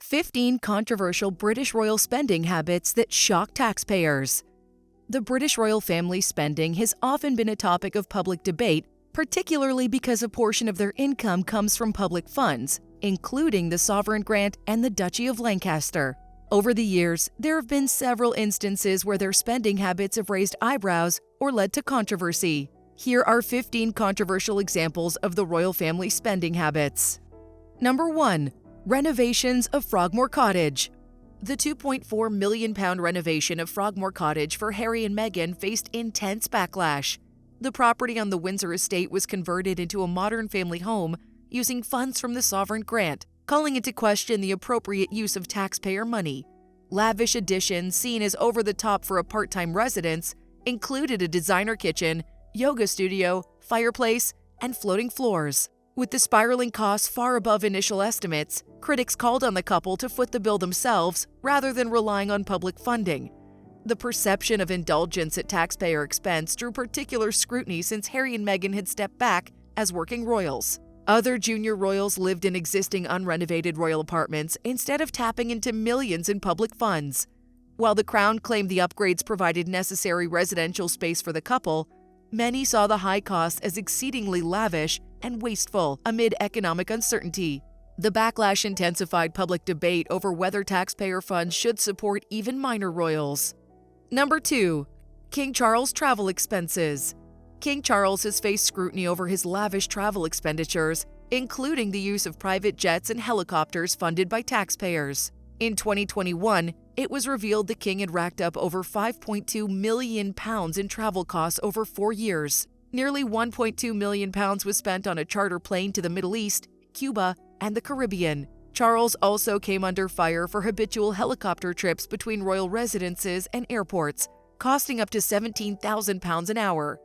15 controversial British royal spending habits that shock taxpayers. The British royal family's spending has often been a topic of public debate, particularly because a portion of their income comes from public funds, including the sovereign grant and the Duchy of Lancaster. Over the years, there have been several instances where their spending habits have raised eyebrows or led to controversy. Here are 15 controversial examples of the royal family spending habits. Number 1. Renovations of Frogmore Cottage. The £2.4 million renovation of Frogmore Cottage for Harry and Meghan faced intense backlash. The property on the Windsor estate was converted into a modern family home using funds from the sovereign grant, calling into question the appropriate use of taxpayer money. Lavish additions, seen as over-the-top for a part-time residence, included a designer kitchen, yoga studio, fireplace, and floating floors. With the spiraling costs far above initial estimates, critics called on the couple to foot the bill themselves rather than relying on public funding. The perception of indulgence at taxpayer expense drew particular scrutiny since Harry and Meghan had stepped back as working royals. Other junior royals lived in existing unrenovated royal apartments instead of tapping into millions in public funds. While the Crown claimed the upgrades provided necessary residential space for the couple, many saw the high costs as exceedingly lavish and wasteful amid economic uncertainty. The backlash intensified public debate over whether taxpayer funds should support even minor royals. Number 2. King Charles travel expenses. King Charles has faced scrutiny over his lavish travel expenditures, including the use of private jets and helicopters funded by taxpayers. In 2021, it was revealed the king had racked up over £5.2 million in travel costs over 4 years. Nearly £1.2 million was spent on a charter plane to the Middle East, Cuba, and the Caribbean. Charles also came under fire for habitual helicopter trips between royal residences and airports, costing up to £17,000 an hour.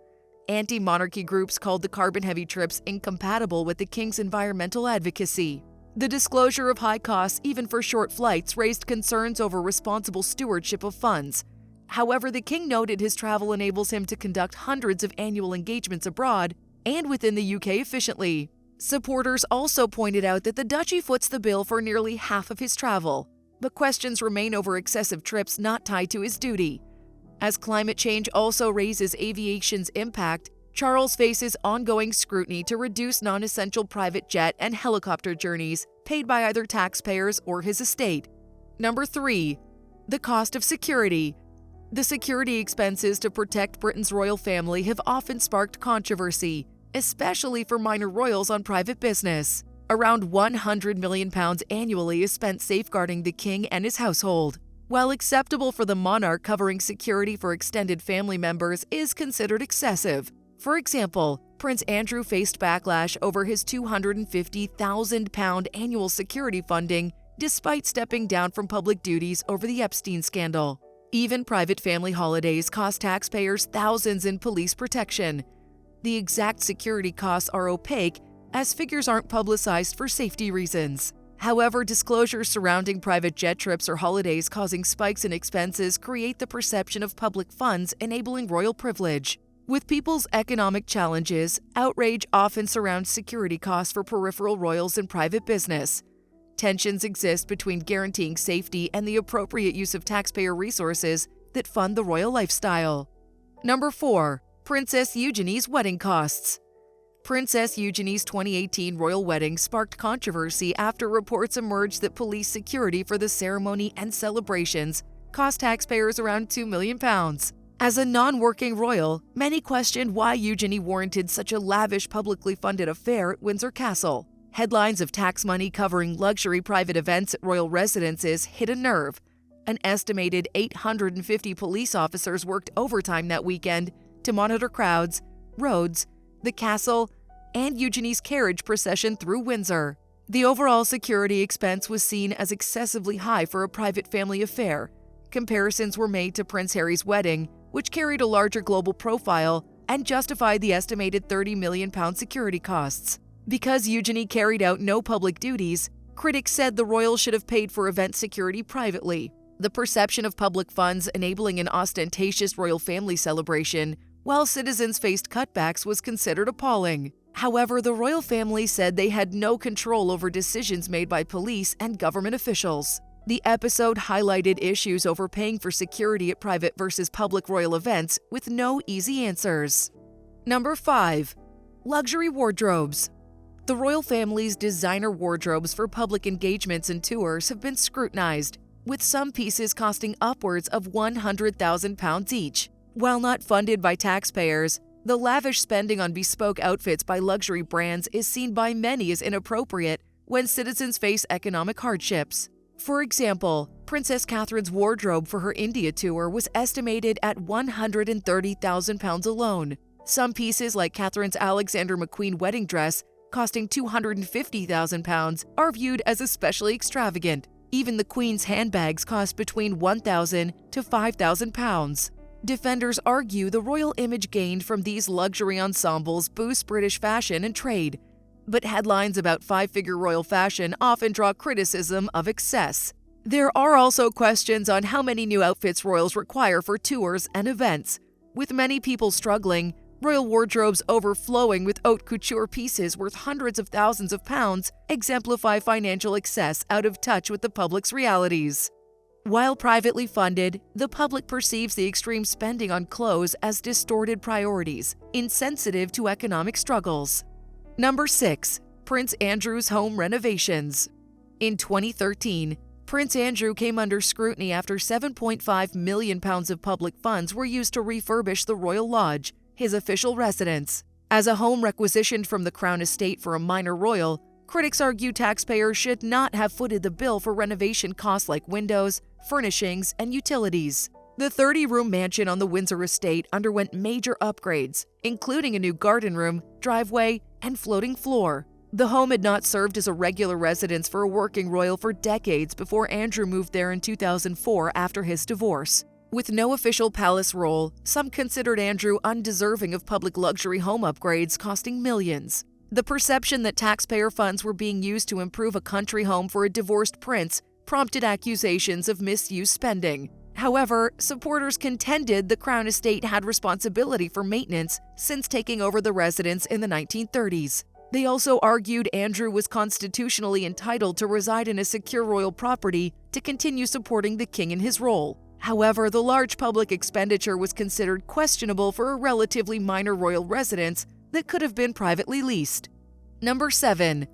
Anti-monarchy groups called the carbon-heavy trips incompatible with the king's environmental advocacy. The disclosure of high costs, even for short flights, raised concerns over responsible stewardship of funds. However, the king noted his travel enables him to conduct hundreds of annual engagements abroad and within the UK efficiently. Supporters also pointed out that the duchy foots the bill for nearly half of his travel, but questions remain over excessive trips not tied to his duty. As climate change also raises aviation's impact, Charles faces ongoing scrutiny to reduce non-essential private jet and helicopter journeys paid by either taxpayers or his estate. Number 3. The cost of security. The security expenses to protect Britain's royal family have often sparked controversy, especially for minor royals on private business. Around £100 million annually is spent safeguarding the king and his household. While acceptable for the monarch, covering security for extended family members is considered excessive. For example, Prince Andrew faced backlash over his £250,000 annual security funding despite stepping down from public duties over the Epstein scandal. Even private family holidays cost taxpayers thousands in police protection. The exact security costs are opaque, as figures aren't publicized for safety reasons. However, disclosures surrounding private jet trips or holidays causing spikes in expenses create the perception of public funds enabling royal privilege. With people's economic challenges, outrage often surrounds security costs for peripheral royals and private business. Tensions exist between guaranteeing safety and the appropriate use of taxpayer resources that fund the royal lifestyle. Number 4. Princess Eugenie's wedding costs. Princess Eugenie's 2018 royal wedding sparked controversy after reports emerged that police security for the ceremony and celebrations cost taxpayers around £2 million. As a non-working royal, many questioned why Eugenie warranted such a lavish publicly funded affair at Windsor Castle. Headlines of tax money covering luxury private events at royal residences hit a nerve. An estimated 850 police officers worked overtime that weekend to monitor crowds, roads, the castle, and Eugenie's carriage procession through Windsor. The overall security expense was seen as excessively high for a private family affair. Comparisons were made to Prince Harry's wedding, which carried a larger global profile and justified the estimated £30 million security costs. Because Eugenie carried out no public duties, critics said the royals should have paid for event security privately. The perception of public funds enabling an ostentatious royal family celebration, while citizens faced cutbacks, was considered appalling. However, the royal family said they had no control over decisions made by police and government officials. The episode highlighted issues over paying for security at private versus public royal events with no easy answers. Number 5. Luxury wardrobes. The royal family's designer wardrobes for public engagements and tours have been scrutinized, with some pieces costing upwards of £100,000 each. While not funded by taxpayers, the lavish spending on bespoke outfits by luxury brands is seen by many as inappropriate when citizens face economic hardships. For example, Princess Katherine's wardrobe for her India tour was estimated at £130,000 alone. Some pieces, like Katherine's Alexander McQueen wedding dress, costing £250,000, are viewed as especially extravagant. Even the Queen's handbags cost between £1,000 to £5,000. Defenders argue the royal image gained from these luxury ensembles boosts British fashion and trade, but headlines about five-figure royal fashion often draw criticism of excess. There are also questions on how many new outfits royals require for tours and events. With many people struggling, royal wardrobes overflowing with haute couture pieces worth hundreds of thousands of pounds exemplify financial excess out of touch with the public's realities. While privately funded, the public perceives the extreme spending on clothes as distorted priorities, insensitive to economic struggles. Number 6. Prince Andrew's home renovations. In 2013, Prince Andrew came under scrutiny after £7.5 million of public funds were used to refurbish the Royal Lodge, his official residence. As a home requisitioned from the Crown Estate for a minor royal, critics argue taxpayers should not have footed the bill for renovation costs like windows, furnishings, and utilities. The 30-room mansion on the Windsor estate underwent major upgrades, including a new garden room, driveway, and floating floor. The home had not served as a regular residence for a working royal for decades before Andrew moved there in 2004 after his divorce. With no official palace role, some considered Andrew undeserving of public luxury home upgrades costing millions. The perception that taxpayer funds were being used to improve a country home for a divorced prince prompted accusations of misuse spending. However, supporters contended the Crown Estate had responsibility for maintenance since taking over the residence in the 1930s. They also argued Andrew was constitutionally entitled to reside in a secure royal property to continue supporting the king in his role. However, the large public expenditure was considered questionable for a relatively minor royal residence that could have been privately leased. Number 7.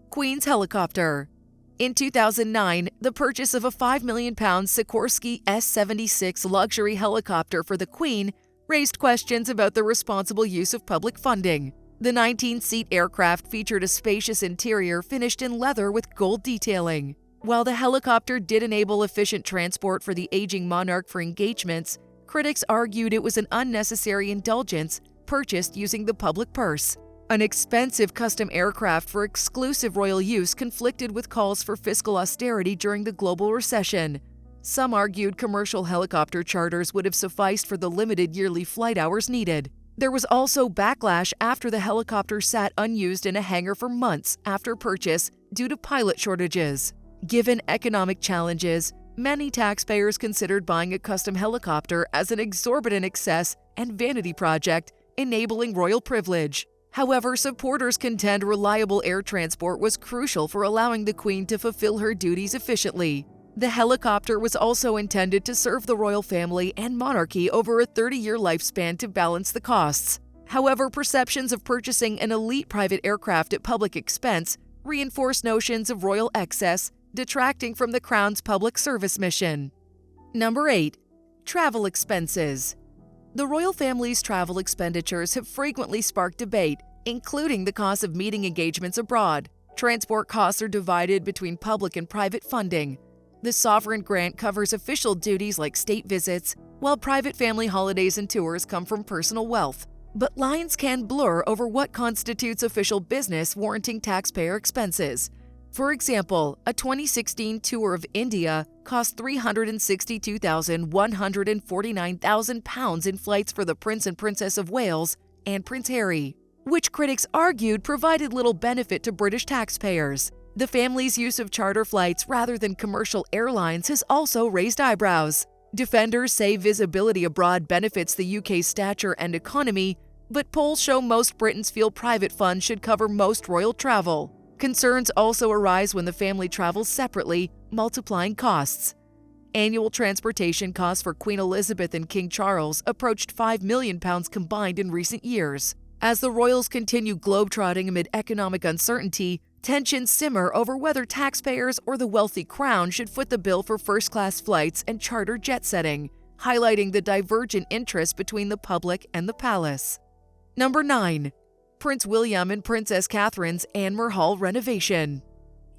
Queen's helicopter. In 2009, the purchase of a £5 million Sikorsky S-76 luxury helicopter for the Queen raised questions about the responsible use of public funding. The 19-seat aircraft featured a spacious interior finished in leather with gold detailing. While the helicopter did enable efficient transport for the aging monarch for engagements, critics argued it was an unnecessary indulgence purchased using the public purse. An expensive custom aircraft for exclusive royal use conflicted with calls for fiscal austerity during the global recession. Some argued commercial helicopter charters would have sufficed for the limited yearly flight hours needed. There was also backlash after the helicopter sat unused in a hangar for months after purchase due to pilot shortages. Given economic challenges, many taxpayers considered buying a custom helicopter as an exorbitant excess and vanity project, enabling royal privilege. However, supporters contend reliable air transport was crucial for allowing the Queen to fulfill her duties efficiently. The helicopter was also intended to serve the royal family and monarchy over a 30-year lifespan to balance the costs. However, perceptions of purchasing an elite private aircraft at public expense reinforce notions of royal excess, detracting from the Crown's public service mission. Number 8. Travel expenses. The royal family's travel expenditures have frequently sparked debate, including the cost of meeting engagements abroad. Transport costs are divided between public and private funding. The sovereign grant covers official duties like state visits, while private family holidays and tours come from personal wealth. But lines can blur over what constitutes official business warranting taxpayer expenses. For example, a 2016 tour of India cost £362,149 in flights for the Prince and Princess of Wales and Prince Harry, which critics argued provided little benefit to British taxpayers. The family's use of charter flights rather than commercial airlines has also raised eyebrows. Defenders say visibility abroad benefits the UK's stature and economy, but polls show most Britons feel private funds should cover most royal travel. Concerns also arise when the family travels separately, multiplying costs. Annual transportation costs for Queen Elizabeth and King Charles approached £5 million combined in recent years. As the royals continue globetrotting amid economic uncertainty, tensions simmer over whether taxpayers or the wealthy crown should foot the bill for first-class flights and charter jet setting, highlighting the divergent interests between the public and the palace. Number 9. Prince William and Princess Katherine's Amer Hall renovation.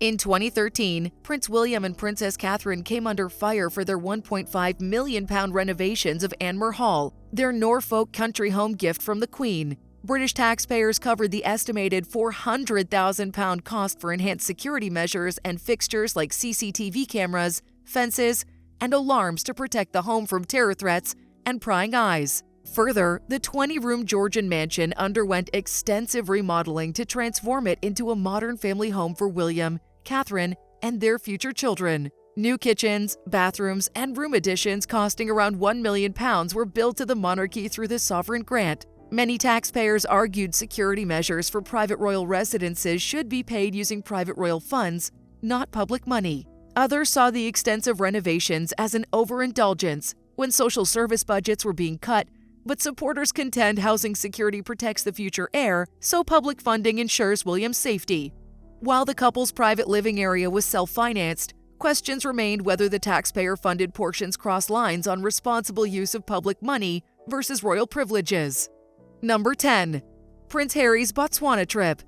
In 2013, Prince William and Princess Katherine came under fire for their £1.5 million renovations of Amer Hall, their Norfolk country home gift from the Queen. British taxpayers covered the estimated £400,000 cost for enhanced security measures and fixtures like CCTV cameras, fences, and alarms to protect the home from terror threats and prying eyes. Further, the 20-room Georgian mansion underwent extensive remodeling to transform it into a modern family home for William, Katherine, and their future children. New kitchens, bathrooms, and room additions costing around £1 million were billed to the monarchy through the sovereign grant. Many taxpayers argued security measures for private royal residences should be paid using private royal funds, not public money. Others saw the extensive renovations as an overindulgence when social service budgets were being cut, but supporters contend housing security protects the future heir, so public funding ensures William's safety. While the couple's private living area was self-financed, questions remained whether the taxpayer-funded portions cross lines on responsible use of public money versus royal privileges. Number 10. Prince Harry's Botswana trip.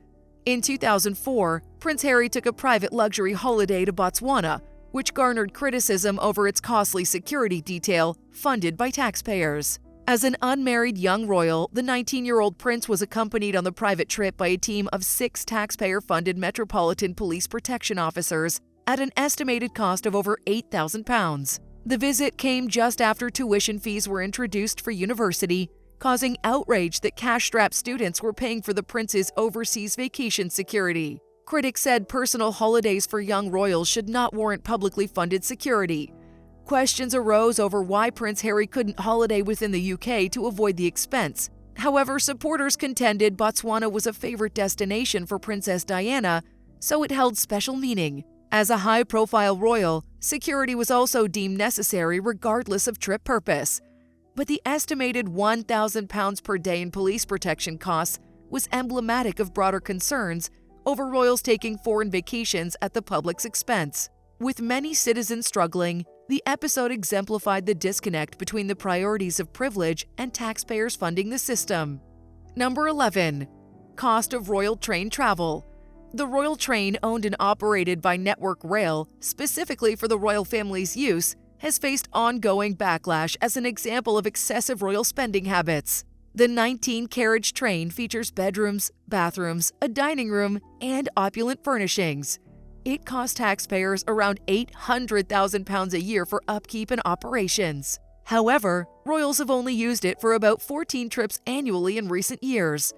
In 2004, Prince Harry took a private luxury holiday to Botswana, which garnered criticism over its costly security detail funded by taxpayers. As an unmarried young royal, the 19-year-old prince was accompanied on the private trip by a team of 6 taxpayer-funded Metropolitan Police protection officers at an estimated cost of over £8,000. The visit came just after tuition fees were introduced for university, causing outrage that cash-strapped students were paying for the prince's overseas vacation security. Critics said personal holidays for young royals should not warrant publicly funded security. Questions arose over why Prince Harry couldn't holiday within the UK to avoid the expense. However, supporters contended Botswana was a favorite destination for Princess Diana, so it held special meaning. As a high-profile royal, security was also deemed necessary regardless of trip purpose. But the estimated £1,000 per day in police protection costs was emblematic of broader concerns over royals taking foreign vacations at the public's expense. With many citizens struggling, the episode exemplified the disconnect between the priorities of privilege and taxpayers funding the system. Number 11. Cost of royal train travel. The royal train, owned and operated by Network Rail, specifically for the royal family's use, has faced ongoing backlash as an example of excessive royal spending habits. The 19-carriage train features bedrooms, bathrooms, a dining room, and opulent furnishings. It costs taxpayers around £800,000 a year for upkeep and operations. However, royals have only used it for about 14 trips annually in recent years.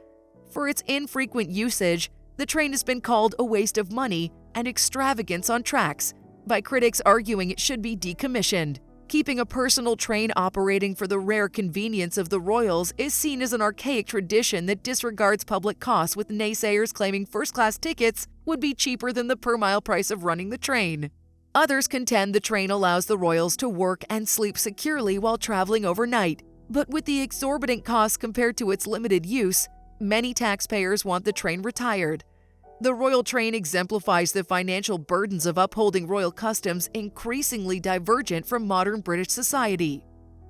For its infrequent usage, the train has been called a waste of money and extravagance on tracks, by critics arguing it should be decommissioned. Keeping a personal train operating for the rare convenience of the royals is seen as an archaic tradition that disregards public costs, with naysayers claiming first-class tickets would be cheaper than the per-mile price of running the train. Others contend the train allows the royals to work and sleep securely while traveling overnight, but with the exorbitant costs compared to its limited use, many taxpayers want the train retired. The royal train exemplifies the financial burdens of upholding royal customs increasingly divergent from modern British society.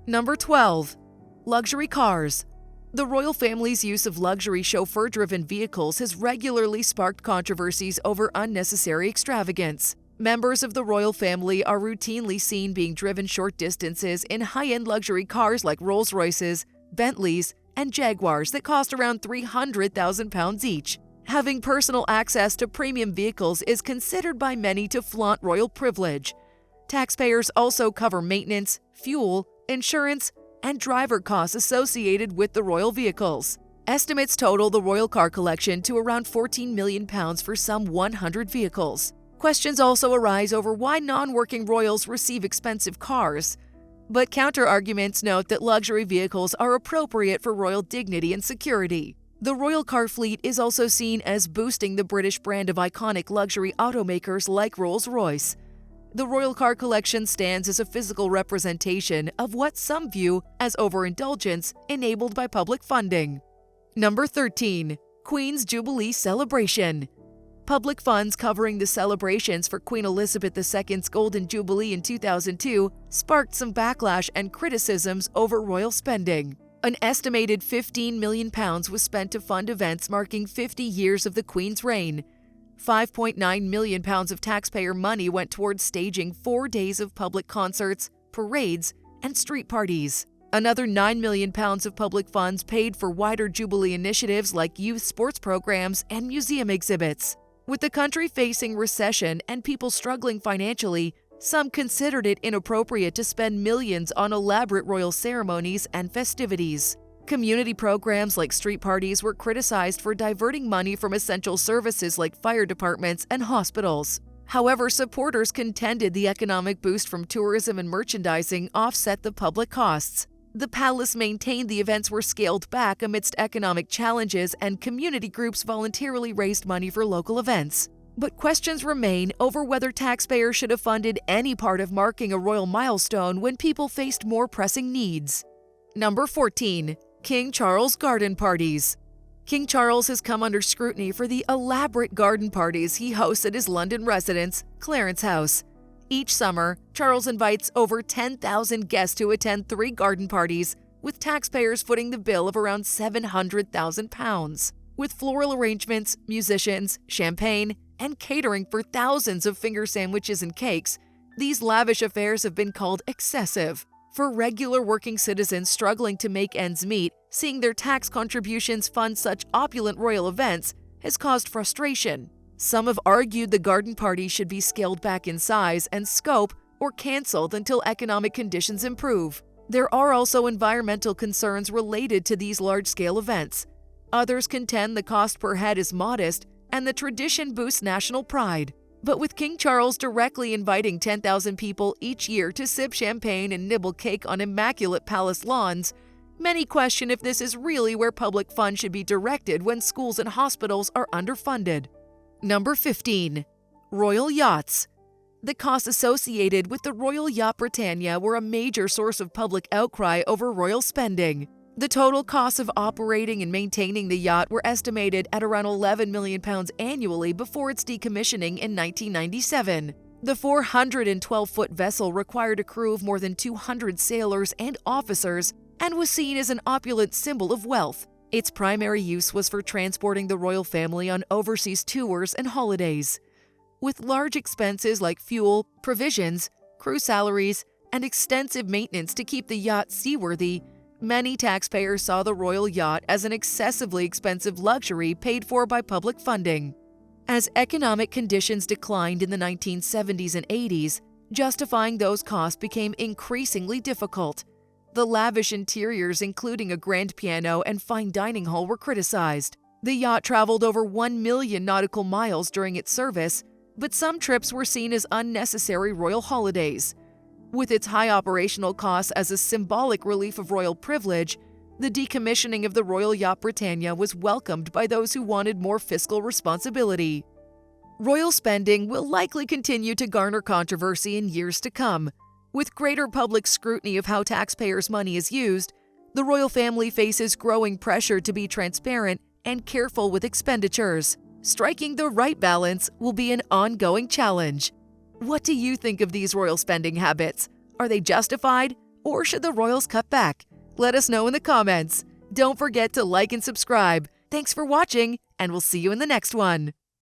Number 12. Luxury cars. The royal family's use of luxury chauffeur-driven vehicles has regularly sparked controversies over unnecessary extravagance. Members of the royal family are routinely seen being driven short distances in high-end luxury cars like Rolls-Royces, Bentleys, and Jaguars that cost around £300,000 each. Having personal access to premium vehicles is considered by many to flaunt royal privilege. Taxpayers also cover maintenance, fuel, insurance, and driver costs associated with the royal vehicles. Estimates total the royal car collection to around £14 million for some 100 vehicles. Questions also arise over why non-working royals receive expensive cars. But counter-arguments note that luxury vehicles are appropriate for royal dignity and security. The royal car fleet is also seen as boosting the British brand of iconic luxury automakers like Rolls-Royce. The royal car collection stands as a physical representation of what some view as overindulgence enabled by public funding. Number 13. Queen's Jubilee Celebration. Public funds covering the celebrations for Queen Elizabeth II's Golden Jubilee in 2002 sparked some backlash and criticisms over royal spending. An estimated £15 million was spent to fund events marking 50 years of the Queen's reign. £5.9 million of taxpayer money went towards staging 4 days of public concerts, parades, and street parties. Another £9 million of public funds paid for wider Jubilee initiatives like youth sports programs and museum exhibits. With the country facing recession and people struggling financially, some considered it inappropriate to spend millions on elaborate royal ceremonies and festivities. Community programs like street parties were criticized for diverting money from essential services like fire departments and hospitals. However, supporters contended the economic boost from tourism and merchandising offset the public costs. The palace maintained the events were scaled back amidst economic challenges and community groups voluntarily raised money for local events. But questions remain over whether taxpayers should have funded any part of marking a royal milestone when people faced more pressing needs. Number 14. King Charles Garden Parties. King Charles has come under scrutiny for the elaborate garden parties he hosts at his London residence, Clarence House. Each summer, Charles invites over 10,000 guests to attend 3 garden parties, with taxpayers footing the bill of around £700,000. With floral arrangements, musicians, champagne, and catering for thousands of finger sandwiches and cakes, these lavish affairs have been called excessive. For regular working citizens struggling to make ends meet, seeing their tax contributions fund such opulent royal events has caused frustration. Some have argued the garden party should be scaled back in size and scope or canceled until economic conditions improve. There are also environmental concerns related to these large-scale events. Others contend the cost per head is modest and the tradition boosts national pride. But with King Charles directly inviting 10,000 people each year to sip champagne and nibble cake on immaculate palace lawns, many question if this is really where public funds should be directed when schools and hospitals are underfunded. Number 15. Royal Yachts. The costs associated with the Royal Yacht Britannia were a major source of public outcry over royal spending. The total costs of operating and maintaining the yacht were estimated at around £11 million annually before its decommissioning in 1997. The 412-foot vessel required a crew of more than 200 sailors and officers and was seen as an opulent symbol of wealth. Its primary use was for transporting the royal family on overseas tours and holidays. With large expenses like fuel, provisions, crew salaries, and extensive maintenance to keep the yacht seaworthy, many taxpayers saw the royal yacht as an excessively expensive luxury paid for by public funding. As economic conditions declined in the 1970s and 80s, justifying those costs became increasingly difficult. The lavish interiors, including a grand piano and fine dining hall, were criticized. The yacht traveled over 1 million nautical miles during its service, but some trips were seen as unnecessary royal holidays. With its high operational costs as a symbolic relief of royal privilege, the decommissioning of the Royal Yacht Britannia was welcomed by those who wanted more fiscal responsibility. Royal spending will likely continue to garner controversy in years to come. With greater public scrutiny of how taxpayers' money is used, the royal family faces growing pressure to be transparent and careful with expenditures. Striking the right balance will be an ongoing challenge. What do you think of these royal spending habits? Are they justified, or should the royals cut back? Let us know in the comments. Don't forget to like and subscribe. Thanks for watching, and we'll see you in the next one.